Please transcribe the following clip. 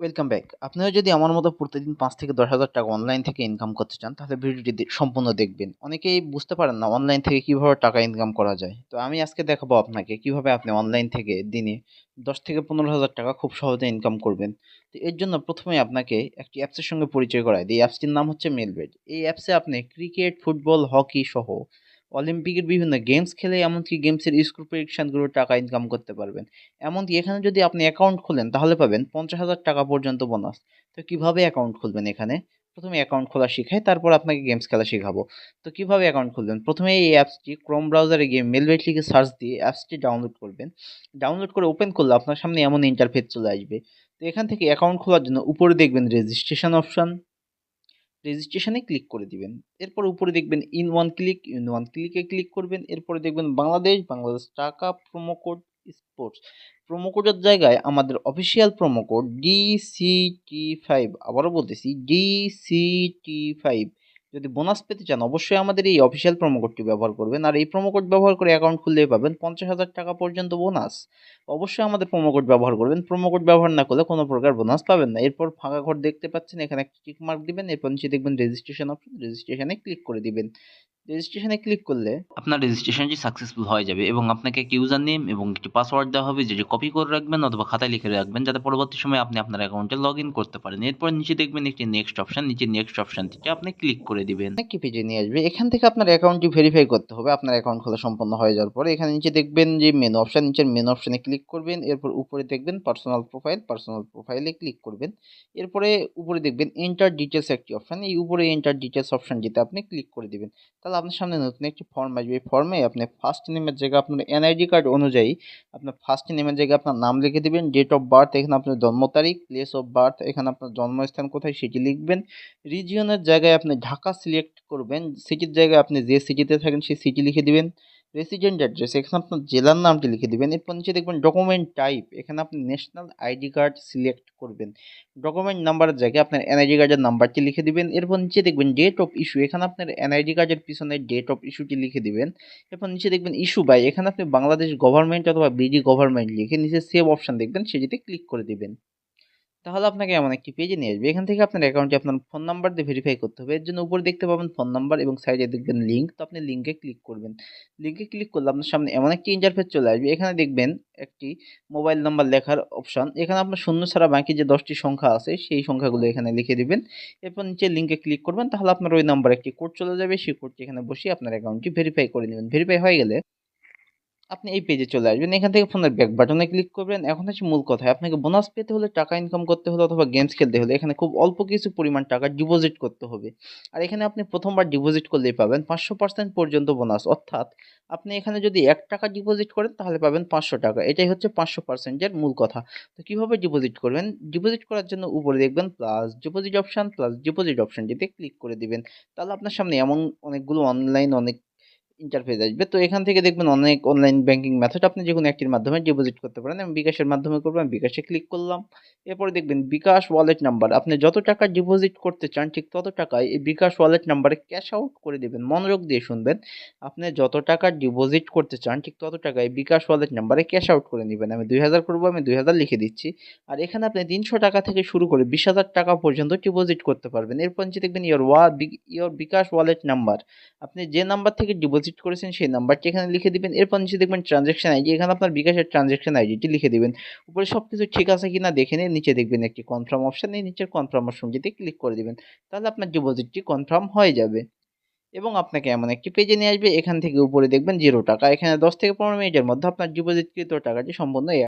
Welcome back. আপনিও যদি আমার মতো প্রতিদিন ৫ থেকে ১০,০০০ টাকা অনলাইন থেকে ইনকাম করতে চান, তাহলে ভিডিওটি সম্পূর্ণ দেখবেন। অনেকেই বুঝতে পারেন না অনলাইন থেকে কিভাবে টাকা ইনকাম করা যায়। তো আমি আজকে দেখাবো আপনাকে কিভাবে আপনি অনলাইন থেকে দিনে ১০ থেকে ১৫,০০০ টাকা খুব সহজে ইনকাম করবেন। তো এর জন্য প্রথমে আপনাকে একটি অ্যাপসের সঙ্গে পরিচয় করায় দিই। এই অ্যাপসটির নাম হচ্ছে মেলবেট। এই অ্যাপসে আপনি ক্রিকেট, ফুটবল, হকি সহ অলিম্পিকের বিভিন্ন গেমস খেলে এমনকি গেমসের স্কোর প্রেডিকশনগুলোর টাকা ইনকাম করতে পারবেন। এমনকি এখানে যদি আপনি অ্যাকাউন্ট খোলেন তাহলে পাবেন ৫০,০০০ টাকা পর্যন্ত বোনাস। তো কিভাবে অ্যাকাউন্ট খুলবেন এখানে? প্রথমে অ্যাকাউন্ট খোলা শিখাই, তারপর আপনাকে গেমস খেলা শিখাবো। তো কিভাবে অ্যাকাউন্ট খুলবেন? প্রথমে এই অ্যাপসটি ক্রোম ব্রাউজারে গিয়ে মেলবেট লিখে সার্চ দিয়ে অ্যাপসটি ডাউনলোড করবেন। ডাউনলোড করে ওপেন করলে আপনার সামনে এমন ইন্টারফেস চলে আসবে। তো এখান থেকে অ্যাকাউন্ট খোলার জন্য উপরে দেখবেন রেজিস্ট্রেশন অপশন, রেজিস্ট্রেশনে ক্লিক করে দিবেন। এরপর উপরে দেখবেন ইন ওয়ান ক্লিকে ক্লিক করবেন। এরপরে দেখবেন বাংলাদেশ টাকা, প্রোমো কোড স্পোর্টস। প্রোমো কোডের জায়গায় আমাদের অফিসিয়াল প্রোমো কোড DCT5, আবারও বলতেছি DCT5। যদি বোনাস পেতে চান অবশ্যই আমাদের এই অফিসিয়াল প্রোমো কোডটি ব্যবহার করবেন। আর এই প্রোমো কোড ব্যবহার করে অ্যাকাউন্ট খুললেই পাবেন ৫০,০০০ টাকা পর্যন্ত বোনাস। অবশ্যই আমাদের প্রোমো কোড ব্যবহার করবেন। প্রোমো কোড ব্যবহার না করলে কোনো প্রকার বোনাস পাবেন না। এরপর ফাঁকা ঘর দেখতে পাচ্ছেন, এখানে একটা টিক মার্ক দিবেন। এরপর নিচে দেখবেন রেজিস্ট্রেশন অপশন, রেজিস্ট্রেশনে ক্লিক করে দিবেন। রেজিস্ট্রেশনে ক্লিক করলে আপনার রেজিস্ট্রেশনটি সাকসেসফুল হয়ে যাবে এবং আপনাকে একটি ইউজার নেম এবং একটি পাসওয়ার্ড দেওয়া হবে, যেটি কপি করে রাখবেন অথবা খাতায় লিখে রাখবেন, যাতে পরবর্তী সময়ে আপনি আপনার অ্যাকাউন্টে লগ ইন করতে পারেন। এরপর নিচে দেখবেন একটি নেক্সট অপশন, নিচে নেক্সট অপশনটিতে আপনি ক্লিক করে দিবেন। একটি পেজে নিয়ে আসবে। এখান থেকে আপনার অ্যাকাউন্টটি ভেরিফাই করতে হবে। আপনার অ্যাকাউন্ট খোলা সম্পন্ন হয়ে যাওয়ার পরে এখানে নিচে দেখবেন যে মেনু অপশন, নিচের মেনু অপশনে ক্লিক করবেন। এরপর উপরে দেখবেন পার্সোনাল প্রোফাইলে ক্লিক করবেন। এরপরে উপরে দেখবেন এন্টার ডিটেলস একটি অপশন, এই উপরে এন্টার ডিটেলস অপশনটিতে আপনি ক্লিক করে দিবেন। তাহলে আপনার সামনে নতুন একটি ফর্ম আসবে। এই ফর্মে আপনি ফার্স্ট নেমের জায়গায় আপনার এনআইডি কার্ড অনুযায়ী আপনার ফার্স্ট নেমের জায়গায় আপনার নাম লিখে দিবেন। ডেট অফ বার্থ এখানে আপনার জন্ম তারিখ, প্লেস অফ বার্থ এখানে আপনার জন্মস্থান কোথায় সেটি লিখবেন। রিজিয়নের জায়গায় আপনি ঢাকা সিলেক্ট করবেন। সিটির জায়গায় আপনি যে সিটিতে থাকেন সেই সিটি লিখে দিবেন। রেসিডেন্ট অ্যাড্রেস এখানে আপনার জেলার নামটি লিখে দিবেন। এরপর নিচে দেখবেন ডকুমেন্ট টাইপ, এখানে আপনি ন্যাশনাল আইডি কার্ড সিলেক্ট করবেন। ডকুমেন্ট নাম্বারের জায়গায় আপনার এনআইডি কার্ডের নাম্বারটি লিখে দিবেন। এরপর নিচে দেখবেন ডেট অফ ইস্যু, এখানে আপনার এনআইডি কার্ডের পিছনে ডেট অফ ইস্যুটি লিখে দিবেন। এরপর নিচে দেখবেন ইস্যু বাই, এখানে আপনি বাংলাদেশ গভর্নমেন্ট অথবা বিডি গভর্নমেন্ট লিখে নিচে সেভ অপশন দেখবেন, সেটিতে ক্লিক করে দিবেন। তাহলে আপনাকে এমন একটি পেজে নিয়ে আসবে। এখান থেকে আপনার অ্যাকাউন্টটি আপনার ফোন নাম্বার দিয়ে ভেরিফাই করতে হবে। এর জন্য উপরে দেখতে পাবেন ফোন নাম্বার এবং সাইডে দেখবেন লিঙ্ক। তো আপনি লিঙ্কে ক্লিক করবেন। লিঙ্কে ক্লিক করলে আপনার সামনে এমন একটি ইন্টারফেস চলে আসবে। এখানে দেখবেন একটি মোবাইল নাম্বার লেখার অপশন। এখানে আপনার শূন্য ছাড়া বাকি যে 10টি সংখ্যা আছে সেই সংখ্যাগুলো এখানে লিখে দিবেন। এরপর নিচে লিঙ্কে ক্লিক করবেন। তাহলে আপনার ওই নাম্বারে একটি কোড চলে যাবে। সেই কোডটি এখানে বসিয়ে আপনার অ্যাকাউন্টটি ভেরিফাই করে নেবেন। ভেরিফাই হয়ে গেলে আপনি এই পেজে চলে আসবেন। এখান থেকে ফোনের ব্যাক বাটনে ক্লিক করবেন। এখন হচ্ছে মূল কথায়, আপনাকে বোনাস পেতে হলে, টাকা ইনকাম করতে হলে অথবা গেমস খেলতে হলে এখানে খুব অল্প কিছু পরিমাণ টাকা ডিপোজিট করতে হবে। আর এখানে আপনি প্রথমবার ডিপোজিট করলেই পাবেন ৫০০% পর্যন্ত বোনাস। অর্থাৎ আপনি এখানে যদি ৳১ ডিপোজিট করেন তাহলে পাবেন ৳৫০০। এটাই হচ্ছে ৫০০% এর মূল কথা। তো কিভাবে ডিপোজিট করবেন? ডিপোজিট করার জন্য উপরে দেখবেন প্লাস ডিপোজিট অপশনটিতে ক্লিক করে দিবেন। তাহলে আপনার সামনে এমন অনেকগুলো অনেক ইন্টারফেস আসবে। তো এখান থেকে দেখবেন অনেক অনলাইন ব্যাংকিং মেথড, আপনি যেকোনো একটির মাধ্যমে ডিপোজিট করতে পারেন। আমি বিকাশের মাধ্যমে করব, আমি বিকাশে ক্লিক করলাম। এরপরে দেখবেন বিকাশ ওয়ালেট নাম্বার, আপনি যত টাকা ডিপোজিট করতে চান ঠিক তত টাকাই এই বিকাশ ওয়ালেট নাম্বারে ক্যাশ আউট করে দিবেন। মনোযোগ দিয়ে শুনবেন, আপনি যত টাকা ডিপোজিট করতে চান ঠিক তত টাকাই বিকাশ ওয়ালেট নাম্বারে ক্যাশ আউট করে নিবেন। আমি ২০০০ করব, আমি ২০০০ লিখে দিচ্ছি। আর এখানে আপনি ৩০০ টাকা থেকে শুরু করে ২০,০০০ টাকা পর্যন্ত ডিপোজিট করতে পারবেন। এরপর নিচে দেখবেন ইয়োর বিকাশ ওয়ালেট নাম্বার, আপনি যে নাম্বার থেকে ডিপোজিট করেছেন সেই নাম্বারটি এখানে লিখে দিবেন। এরপর নিচে দেখবেন ট্রানজ্যাকশন আইডি, এখানে আপনার বিকাশের ট্রানজ্যাকশন আইডিটি লিখে দিবেন। উপরে সবকিছু ঠিক আছে কিনা দেখে নিয়ে নিচে দেখবেন একটি কনফার্ম অপশন, এই নিচের কনফার্ম অপশনটিতে ক্লিক করে দিবেন। তাহলে আপনার ডিপোজিটটি কনফার্ম হয়ে যাবে এবং আপনাকে এমন একটি পেজে নিয়ে আসবে। এখান থেকে উপরে দেখবেন 0 টাকা, এখানে 10 থেকে 15 মিনিটের মধ্যে আপনার ডিপোজিটকৃত টাকাটি সম্পূর্ণ